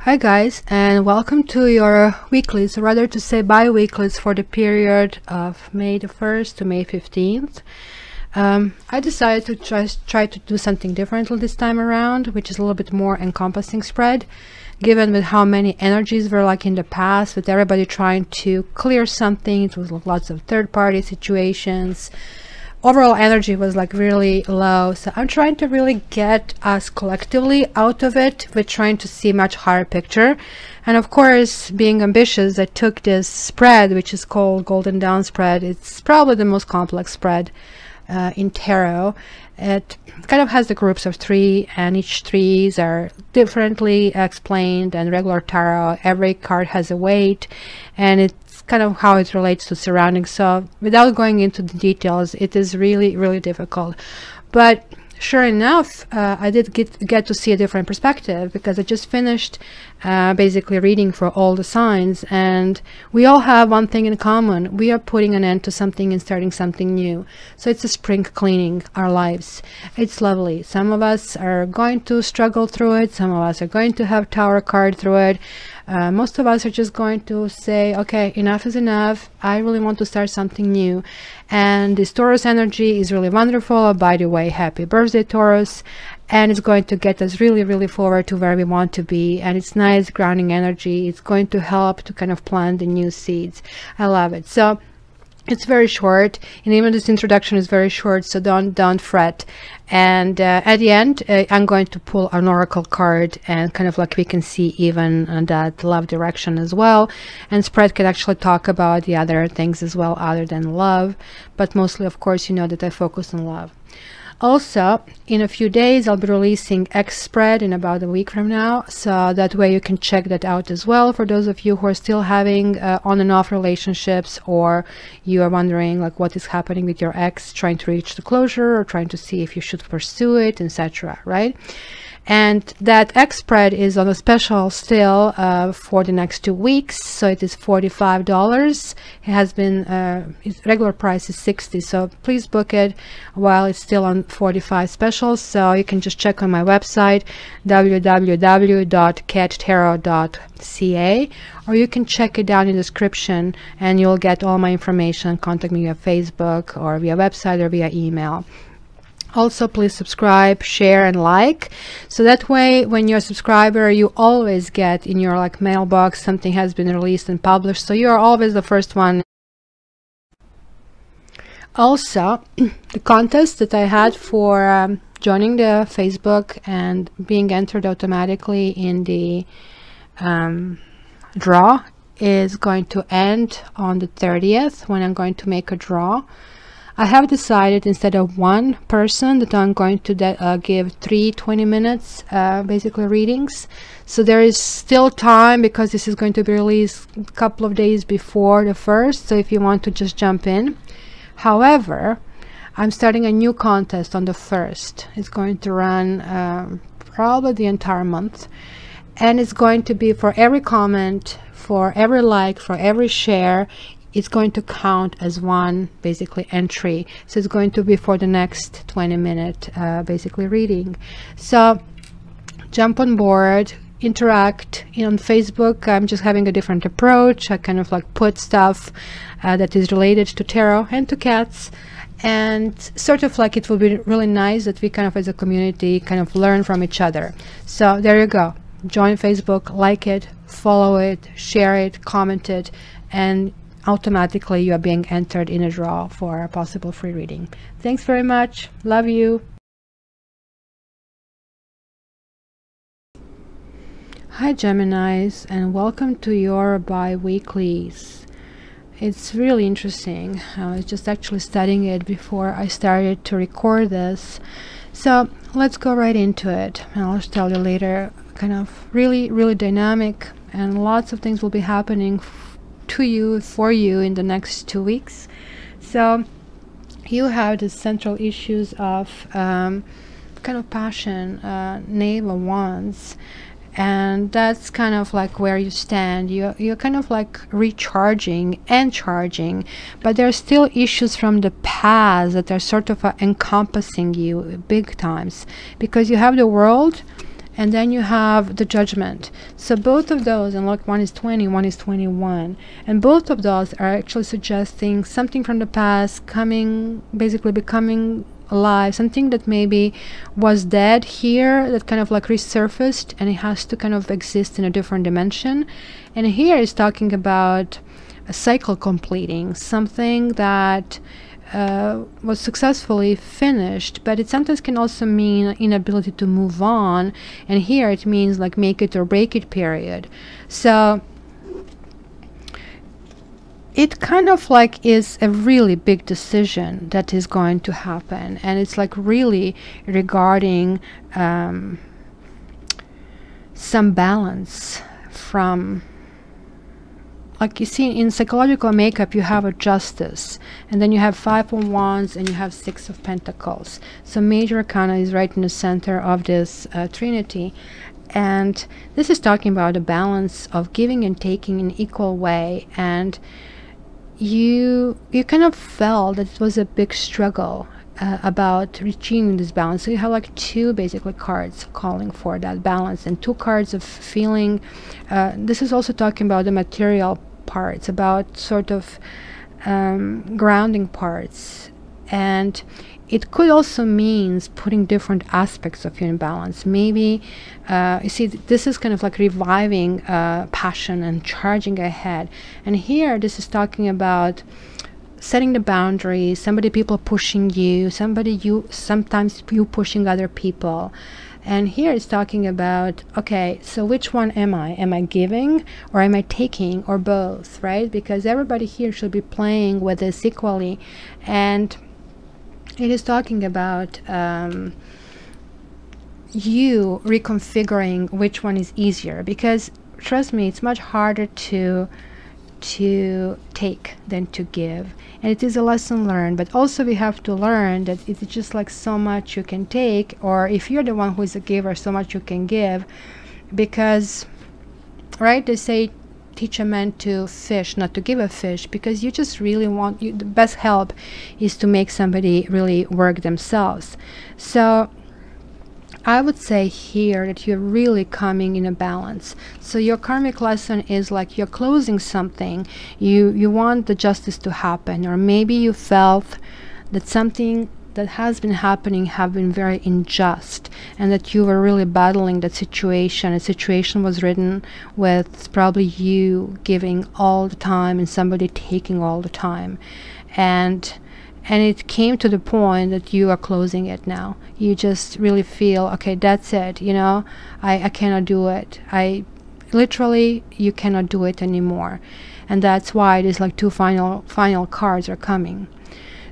Hi guys, and welcome to your weeklies, or rather to say bi-weeklies for the period of May the 1st to May 15th. I decided to try to do something different this time around, which is a little bit more encompassing spread, given with how many energies were like in the past, with everybody trying to clear something. It was lots of third-party situations. Overall energy was like really low, so I'm trying to really get us collectively out of it. We're trying to see much higher picture, and of course, being ambitious, I took this spread which is called Golden Dawn spread. It's probably the most complex spread in tarot. It kind of has the groups of 3, and each 3s are differently explained. And regular tarot, every card has a weight, and it's kind of how it relates to surroundings. So without going into the details, it is really difficult. But sure enough, I did get to see a different perspective, because I just finished basically reading for all the signs, and we all have one thing in common. We are putting an end to something and starting something new. So it's a spring cleaning our lives. It's lovely. Some of us are going to struggle through it. Some of us are going to have Tower card through it. Most of us are just going to say, okay, enough is enough. I really want to start something new. And this Taurus energy is really wonderful. By the way, happy birthday, Taurus. And it's going to get us really forward to where we want to be. And it's nice grounding energy. It's going to help to kind of plant the new seeds. I love it. So it's very short, and even this introduction is very short, so don't fret. And at the end, I'm going to pull an oracle card, and kind of like we can see even that love direction as well. And spread can actually talk about the other things as well other than love, but mostly, of course, you know that I focus on love. Also, in a few days, I'll be releasing X spread in about a week from now, so that way you can check that out as well. For those of you who are still having on and off relationships, or you are wondering like what is happening with your ex, trying to reach the closure, or trying to see if you should pursue it, etc., right? And that X spread is on a special still for the next 2 weeks, so it is $45. It has been its regular price is $60, so please book it while it's still on 45 specials. So you can just check on my website www.cattarot.ca, or you can check it down in the description, and you'll get all my information. Contact me via Facebook or via website or via email. Also, please subscribe, share, and like, so that way when you're a subscriber, you always get in your like mailbox something has been released and published, so you're always the first one. Also, the contest that I had for joining the Facebook and being entered automatically in the draw is going to end on the 30th, when I'm going to make a draw. I have decided, instead of one person, that I'm going to give 3 20 minutes basically readings. So there is still time, because this is going to be released a couple of days before the 1st, so if you want to just jump in. However, I'm starting a new contest on the 1st. It's going to run probably the entire month, and it's going to be for every comment, for every like, for every share. It's going to count as one basically entry, so it's going to be for the next 20-minute basically reading. So jump on board, interact. On Facebook, I'm just having a different approach. I kind of like put stuff that is related to tarot and to cats, and sort of like it will be really nice that we kind of as a community kind of learn from each other. So there you go. Join Facebook, like it, follow it, share it, comment it, and automatically you are being entered in a draw for a possible free reading. Thanks very much. Love you. Hi Geminis, and welcome to your bi-weeklies. It's really interesting. I was just actually studying it before I started to record this, so let's go right into it, and I'll tell you later. Kind of really dynamic, and lots of things will be happening to you, for you, in the next 2 weeks. So you have the central issues of kind of passion, Knave of Wands, and that's kind of like where you stand. You're kind of like recharging and charging, but there are still issues from the past that are sort of encompassing you big times, because you have the World and then you have the Judgment. So both of those, and look, one is 20, one is 21, and both of those are actually suggesting something from the past coming, basically becoming alive, something that maybe was dead here that kind of like resurfaced, and it has to kind of exist in a different dimension. And here is talking about a cycle completing, something that was successfully finished, but it sometimes can also mean inability to move on, and here it means like make it or break it period. So it kind of like is a really big decision that is going to happen, and it's like really regarding some balance from, like you see in psychological makeup, you have a Justice, and then you have 5 of Wands, and you have 6 of Pentacles. So Major Arcana is right in the center of this Trinity, and this is talking about a balance of giving and taking in equal way. And you kind of felt that it was a big struggle about reaching this balance. So you have like 2 basically cards calling for that balance, and 2 cards of feeling. This is also talking about the material parts, about sort of grounding parts, and it could also means putting different aspects of you in balance. Maybe you see, this is kind of like reviving passion and charging ahead, and here this is talking about setting the boundaries, people pushing you, sometimes you pushing other people. And here it's talking about, okay, so which one am I? Am I giving or am I taking, or both, right? Because everybody here should be playing with this equally. And it is talking about you reconfiguring which one is easier, because trust me, it's much harder to take than to give, and it is a lesson learned. But also we have to learn that it's just like so much you can take, or if you're the one who is a giver, so much you can give. Because right, they say teach a man to fish, not to give a fish, because you just really want, the best help is to make somebody really work themselves. So I would say here that you're really coming in a balance. So your karmic lesson is like you're closing something. You want the justice to happen, or maybe you felt that something that has been happening have been very unjust, and that you were really battling that situation. A situation was written with probably you giving all the time and somebody taking all the time, and it came to the point that you are closing it now. You just really feel, okay, that's it, you know, I cannot do it. I literally, you cannot do it anymore. And that's why it is like 2 final cards are coming.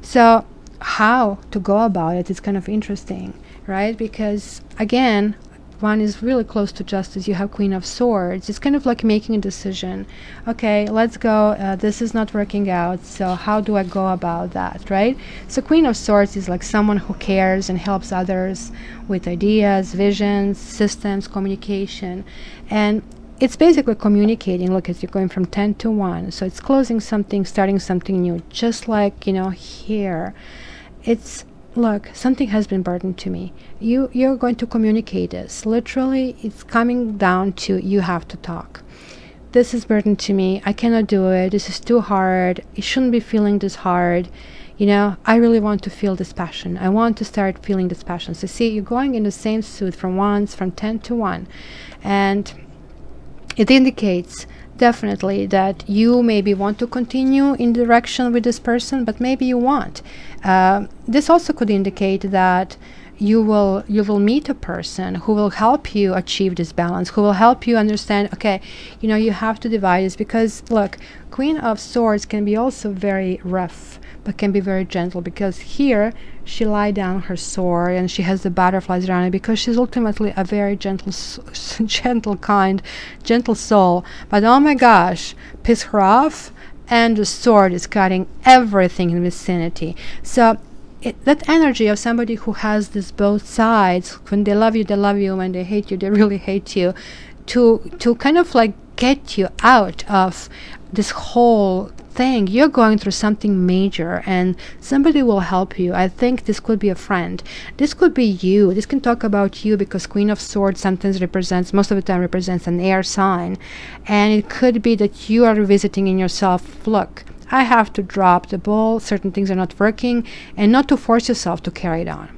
So how to go about it is kind of interesting, right? Because again, one is really close to justice. You have Queen of Swords. It's kind of like making a decision. Okay, let's go. This is not working out. So how do I go about that, right? So Queen of Swords is like someone who cares and helps others with ideas, visions, systems, communication. And it's basically communicating. Look, you're going from 10 to 1. So it's closing something, starting something new. Just like, you know, here. It's, look, something has been burdened to me. You're going to communicate this. Literally, it's coming down to you have to talk. This is burden to me. I cannot do it. This is too hard. You shouldn't be feeling this hard. You know, I really want to feel this passion. I want to start feeling this passion. So see, you're going in the same suit from 10 to 1. And it indicates definitely that you maybe want to continue in direction with this person, but maybe you want. This also could indicate that you will meet a person who will help you achieve this balance, who will help you understand, okay, you know, you have to divide this. Because look, Queen of Swords can be also very rough, but can be very gentle, because here she lied down her sword and she has the butterflies around it, because she's ultimately a very gentle gentle soul. But oh my gosh, piss her off, and the sword is cutting everything in the vicinity. So that energy of somebody who has this both sides, when they love you, when they hate you, they really hate you, to kind of like get you out of this whole thing. You're going through something major and somebody will help you. I think this could be a friend. This could be you. This can talk about you, because Queen of Swords sometimes represents, most of the time represents an air sign. And it could be that you are revisiting in yourself, look, I have to drop the ball, certain things are not working, and not to force yourself to carry it on.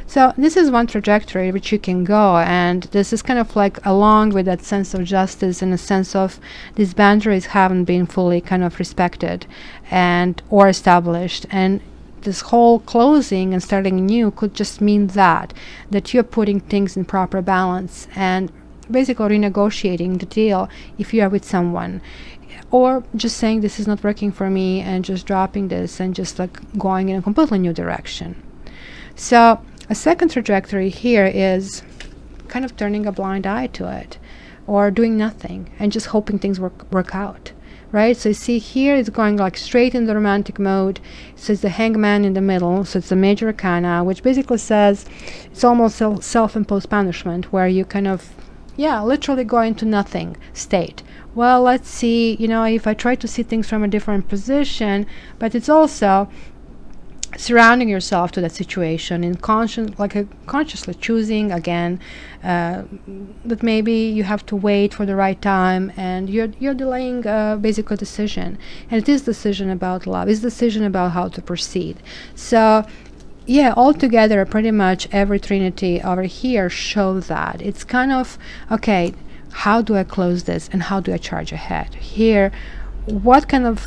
So this is one trajectory which you can go, and this is kind of like along with that sense of justice, and a sense of these boundaries haven't been fully kind of respected and or established, and this whole closing and starting new could just mean that you're putting things in proper balance and basically renegotiating the deal if you are with someone, or just saying this is not working for me and just dropping this and just like going in a completely new direction. So a second trajectory here is kind of turning a blind eye to it, or doing nothing and just hoping things work out, right? So you see here it's going like straight in the romantic mode. So it's the Hangman in the middle, so it's the major arcana, which basically says it's almost self-imposed punishment, where you kind of, yeah, literally go into nothing state. Well, let's see, you know, if I try to see things from a different position, but it's also surrounding yourself to that situation in consciously choosing again, but maybe you have to wait for the right time, and you're delaying basically a decision, and it is decision about love, it's decision about how to proceed. So yeah, altogether pretty much every trinity over here shows that it's kind of, okay, how do I close this and how do I charge ahead here? What kind of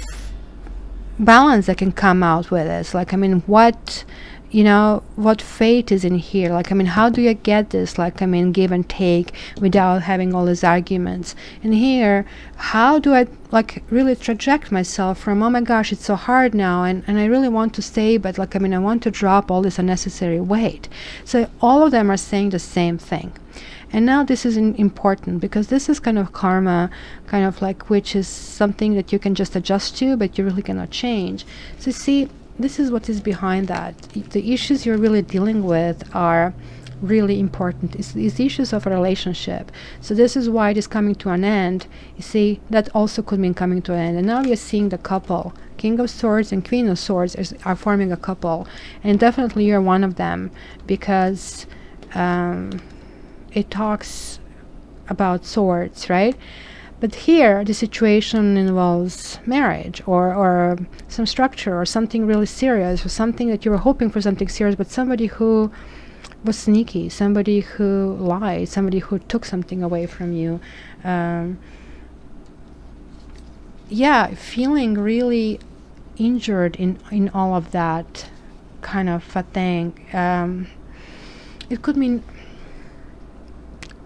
balance that can come out with this? Like, I mean, what, you know, what fate is in here? Like, I mean, how do you get this, like, I mean, give and take without having all these arguments? And here, how do I like really traject myself from, oh my gosh, it's so hard now, and I really want to stay, but like, I mean, I want to drop all this unnecessary weight. So all of them are saying the same thing. And now this is important, because this is kind of karma, kind of like, which is something that you can just adjust to, but you really cannot change. So see, this is what is behind that. The issues you're really dealing with are really important. It's issues of a relationship. So this is why it is coming to an end. You see, that also could mean coming to an end. And now we are seeing the couple. King of Swords and Queen of Swords are forming a couple. And definitely you're one of them, because it talks about swords, right? But here the situation involves marriage, or some structure, or something really serious, or something that you were hoping for, something serious, but somebody who was sneaky, somebody who lied, somebody who took something away from you. Yeah, feeling really injured in all of that kind of a thing. It could mean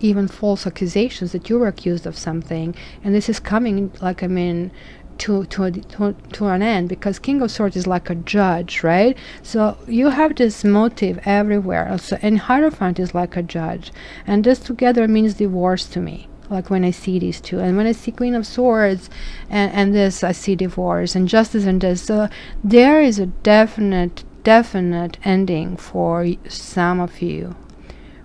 even false accusations that you were accused of something, and this is coming, like, I mean, to an end, because King of Swords is like a judge, right? So you have this motive everywhere also, and Hierophant is like a judge, and this together means divorce to me, like when I see these two. And when I see Queen of Swords and this, I see divorce and justice and this. So there is a definite ending for some of you.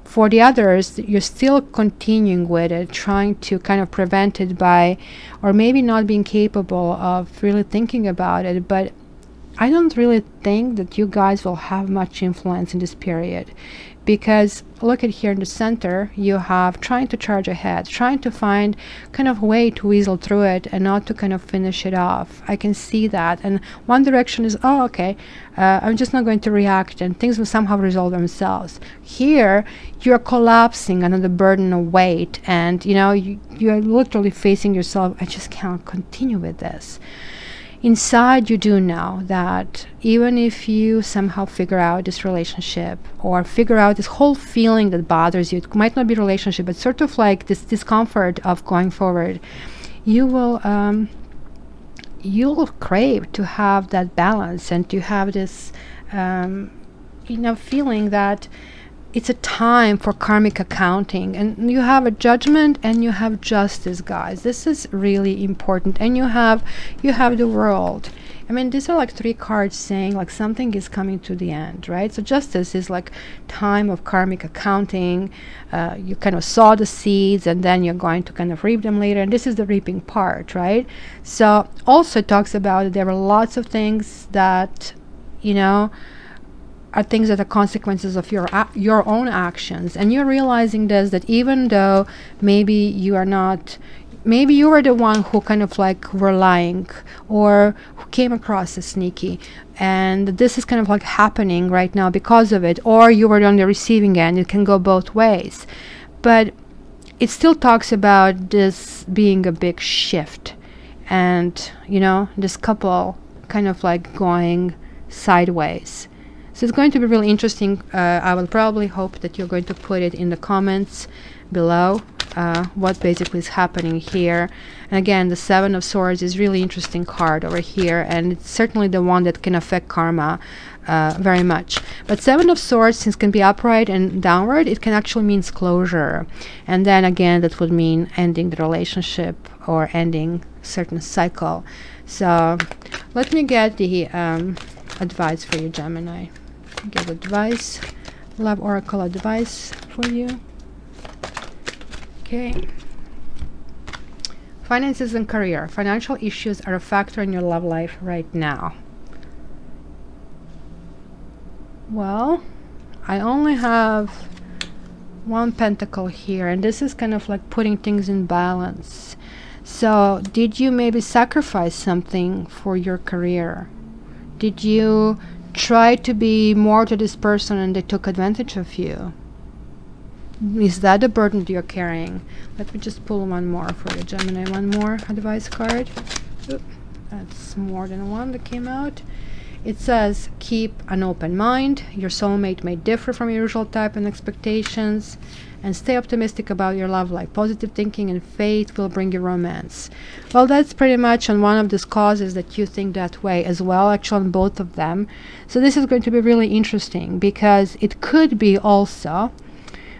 For the others, you're still continuing with it, trying to kind of prevent it by, or maybe not being capable of really thinking about it. But I don't really think that you guys will have much influence in this period, because look at here in the center, you have trying to charge ahead, trying to find kind of way to weasel through it and not to kind of finish it off. I can see that. And one direction is, oh, okay, I'm just not going to react, and things will somehow resolve themselves. Here you're collapsing under the burden of weight, and you know, you're literally facing yourself, I just can't continue with this. Inside you do know that even if you somehow figure out this relationship, or figure out this whole feeling that bothers you, it might not be relationship, but sort of like this discomfort of going forward, you will you'll crave to have that balance, and to have this you know, feeling that it's a time for karmic accounting, and you have a judgment and you have justice, guys. This is really important. And you have the world. I mean, these are like 3 cards saying like something is coming to the end, right? So justice is like time of karmic accounting. You kind of sow the seeds and then you're going to kind of reap them later, and this is the reaping part, right? So also it talks about there are lots of things that, you know, are things that are consequences of your own actions, and you're realizing this, that even though maybe you are not, maybe you were the one who kind of like were lying or who came across as sneaky, and this is kind of like happening right now because of it, or you were on the receiving end. It can go both ways, but it still talks about this being a big shift, and you know, this couple kind of like going sideways. So it's going to be really interesting. I will probably hope that you're going to put it in the comments below, what basically is happening here. And again, the 7 of Swords is really interesting card over here, and it's certainly the one that can affect karma very much. But 7 of Swords, since it can be upright and downward, it can actually mean closure. And then again, that would mean ending the relationship or ending certain cycle. So let me get the advice for you, Gemini. Give advice, love oracle advice for you. Okay. Finances and career. Financial issues are a factor in your love life right now. Well, I only have 1 pentacle here, and this is kind of like putting things in balance. So did you maybe sacrifice something for your career? Did you try to be more to this person and they took advantage of you? Is that the burden that you're carrying? Let me just pull one more for you, Gemini. One more advice card. Oop, that's more than one that came out. It says, keep an open mind. Your soulmate may differ from your usual type and expectations, and stay optimistic about your love life. Positive thinking and faith will bring you romance. Well, that's pretty much on one of these causes that you think that way as well, actually on both of them. So this is going to be really interesting, because it could be also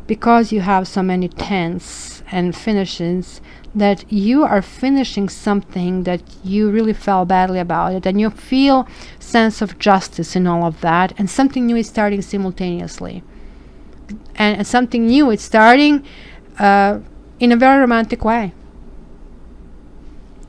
because you have so many tens and finishes that you are finishing something that you really felt badly about it, and you feel sense of justice in all of that, and something new is starting simultaneously. And something new is starting in a very romantic way.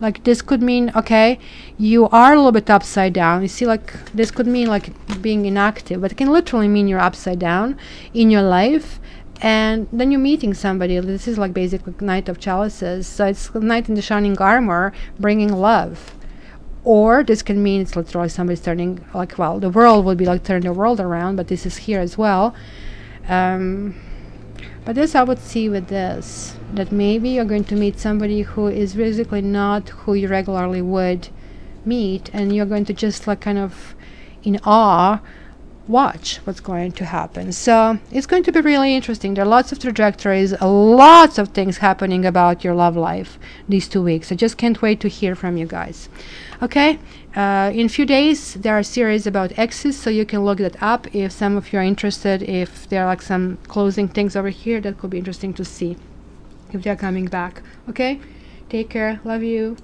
Like this could mean, okay, you are a little bit upside down. You see, like this could mean like being inactive, but it can literally mean you're upside down in your life, and then you're meeting somebody. This is like basically Knight of Chalices, so it's Knight in the Shining Armor bringing love. Or this can mean it's literally somebody's turning, like, well, the world would be like turning the world around, but this is here as well. But this I would see with this, that maybe you're going to meet somebody who is basically not who you regularly would meet, and you're going to just like kind of in awe watch what's going to happen. So it's going to be really interesting. There are lots of trajectories, lots of things happening about your love life these 2 weeks. I just can't wait to hear from you guys. Okay, in a few days there are a series about exes, so you can look that up if some of you are interested. If there are like some closing things over here, that could be interesting to see if they're coming back. Okay, take care, love you.